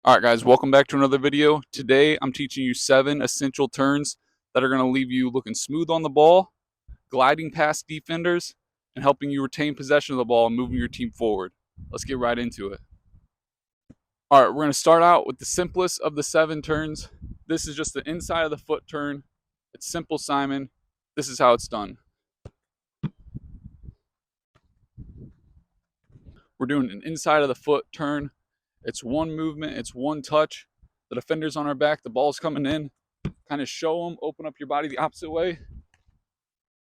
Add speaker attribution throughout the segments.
Speaker 1: Alright guys, welcome back to another video. Today I'm teaching you 7 essential turns that are going to leave you looking smooth on the ball, gliding past defenders, and helping you retain possession of the ball and moving your team forward. Let's get right into it. Alright, we're going to start out with the simplest of the 7 turns. This is just the inside of the foot turn. It's simple, Simon. This is how it's done. We're doing an inside of the foot turn. It's one movement, it's one touch. The defender's on our back, the ball's coming in. Kind of show them, open up your body the opposite way.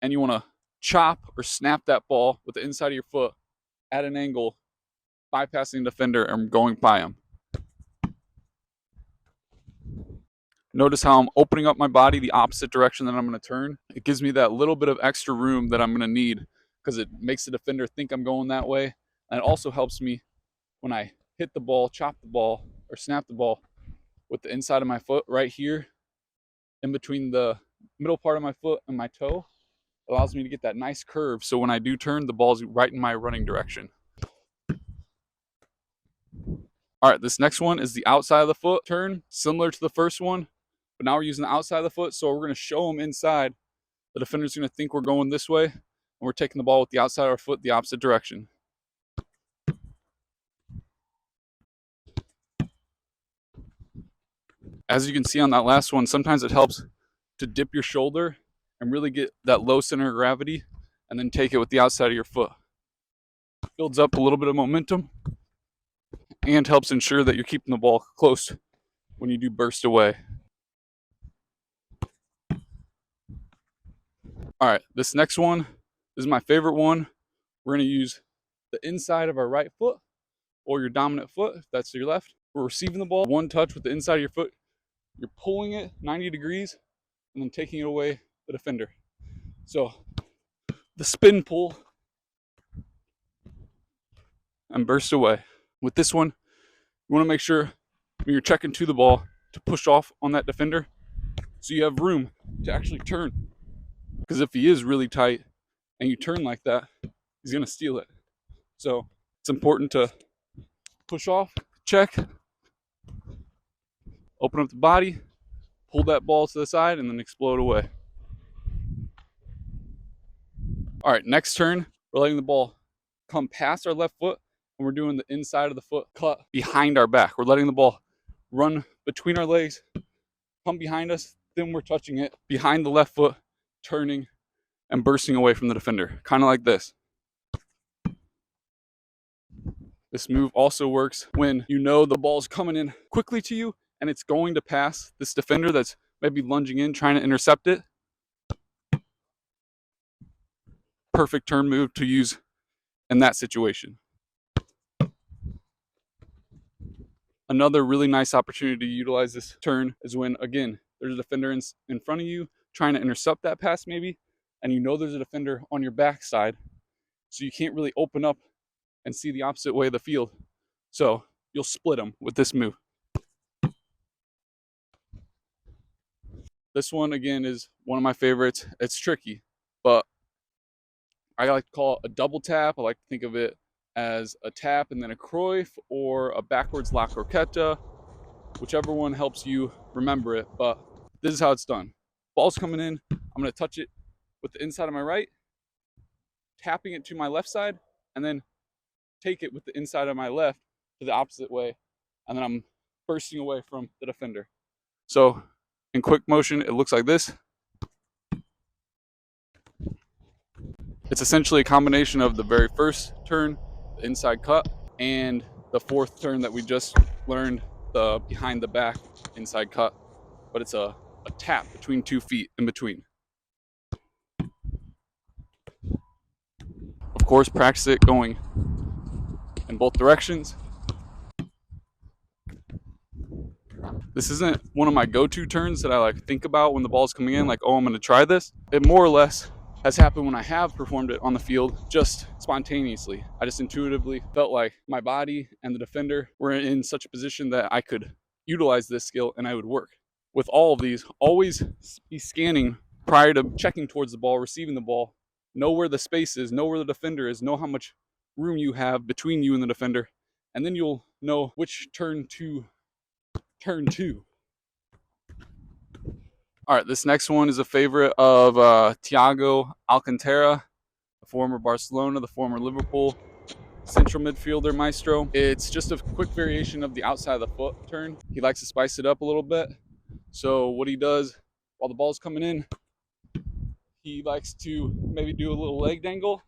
Speaker 1: And you want to chop or snap that ball with the inside of your foot at an angle, bypassing the defender and going by him. Notice how I'm opening up my body the opposite direction that I'm going to turn. It gives me that little bit of extra room that I'm going to need because it makes the defender think I'm going that way. And it also helps me when I hit the ball, chop the ball, or snap the ball with the inside of my foot right here in between the middle part of my foot and my toe. It allows me to get that nice curve so when I do turn, the ball's right in my running direction. All right, this next one is the outside of the foot turn, similar to the first one, but now we're using the outside of the foot, so we're going to show them inside. The defender's going to think we're going this way, and we're taking the ball with the outside of our foot the opposite direction. As you can see on that last one, sometimes it helps to dip your shoulder and really get that low center of gravity and then take it with the outside of your foot. Builds up a little bit of momentum and helps ensure that you're keeping the ball close when you do burst away. All right, this next one is my favorite one. We're going to use the inside of our right foot or your dominant foot, if that's your left. We're receiving the ball, one touch with the inside of your foot. You're pulling it 90 degrees and then taking it away the defender. So the spin pull and burst away. With this one, you want to make sure when you're checking to the ball to push off on that defender so you have room to actually turn. Because if he is really tight and you turn like that, he's going to steal it. So it's important to push off, check, open up the body, pull that ball to the side, and then explode away. All right, next turn, we're letting the ball come past our left foot, and we're doing the inside of the foot cut behind our back. We're letting the ball run between our legs, come behind us, then we're touching it behind the left foot, turning and bursting away from the defender, kind of like this. This move also works when you know the ball's coming in quickly to you and it's going to pass this defender that's maybe lunging in, trying to intercept it. Perfect turn move to use in that situation. Another really nice opportunity to utilize this turn is when, again, there's a defender in front of you trying to intercept that pass maybe, and you know there's a defender on your backside, so you can't really open up and see the opposite way of the field. So you'll split them with this move. This one, again, is one of my favorites. It's tricky, but I like to call it a double tap. I like to think of it as a tap and then a Cruyff or a backwards La Croqueta, whichever one helps you remember it. But this is how it's done. Ball's coming in. I'm going to touch it with the inside of my right, tapping it to my left side, and then take it with the inside of my left to the opposite way. And then I'm bursting away from the defender. So in quick motion, it looks like this. It's essentially a combination of the very first turn, the inside cut, and the fourth turn that we just learned, the behind the back inside cut. But it's a tap between 2 feet in between. Of course, practice it going in both directions. This isn't one of my go-to turns that I like think about when the ball's coming in, like, oh, I'm going to try this. It more or less has happened when I have performed it on the field, just spontaneously. I just intuitively felt like my body and the defender were in such a position that I could utilize this skill and I would work. With all of these, always be scanning prior to checking towards the ball, receiving the ball. Know where the space is, know where the defender is, know how much room you have between you and the defender, and then you'll know which turn to turn 2. All right, this next one is a favorite of Thiago Alcantara, the former Barcelona, the former Liverpool central midfielder maestro. It's just a quick variation of the outside of the foot turn. He likes to spice it up a little bit. So what he does while the ball's coming in, he likes to maybe do a little leg dangle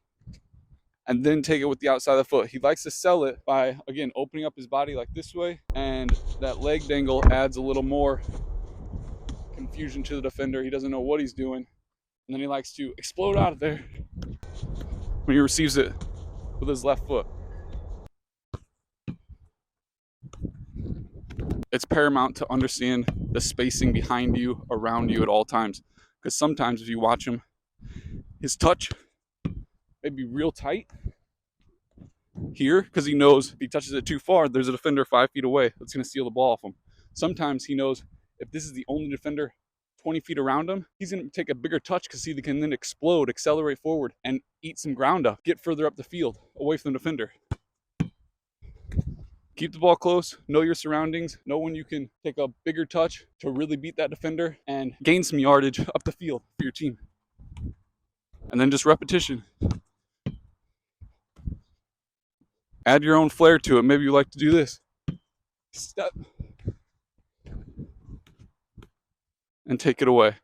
Speaker 1: and then take it with the outside of the foot. He likes to sell it by, again, opening up his body like this way, and that leg dangle adds a little more confusion to the defender. He doesn't know what he's doing, and then he likes to explode out of there when he receives it with his left foot. It's paramount to understand the spacing behind you, around you at all times, because sometimes if you watch him, his touch may be real tight here because he knows if he touches it too far, there's a defender 5 feet away that's going to steal the ball off him. Sometimes he knows if this is the only defender 20 feet around him, he's going to take a bigger touch because he can then explode, accelerate forward, and eat some ground up, get further up the field, away from the defender. Keep the ball close, know your surroundings, know when you can take a bigger touch to really beat that defender and gain some yardage up the field for your team. And then just repetition. Add your own flair to it. Maybe you like to do this. Step. And take it away.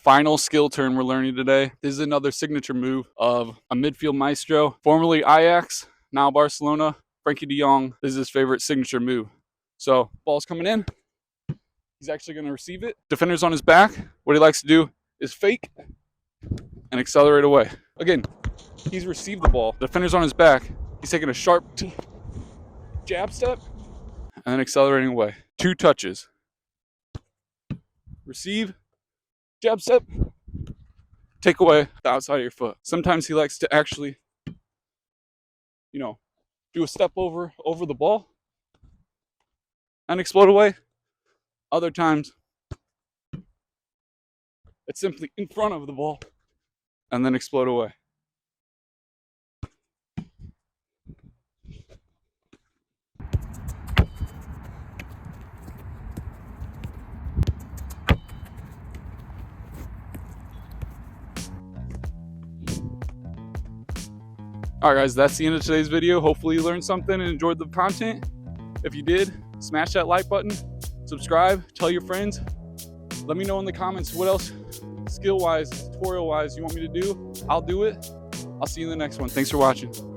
Speaker 1: Final skill turn we're learning today. This is another signature move of a midfield maestro, formerly Ajax, now Barcelona, Frenkie de Jong. This is his favorite signature move. So, ball's coming in. He's actually going to receive it. Defender's on his back. What he likes to do is fake and accelerate away. Again, he's received the ball. Defender's on his back. He's taking a sharp jab step and then accelerating away. 2 touches. Receive, jab step, take away the outside of your foot. Sometimes he likes to actually, do a step over the ball and explode away. Other times, it's simply in front of the ball and then explode away. All right, guys, that's the end of today's video. Hopefully you learned something and enjoyed the content. If you did, smash that like button, subscribe, tell your friends. Let me know in the comments what else skill-wise, tutorial-wise you want me to do. I'll do it. I'll see you in the next one. Thanks for watching.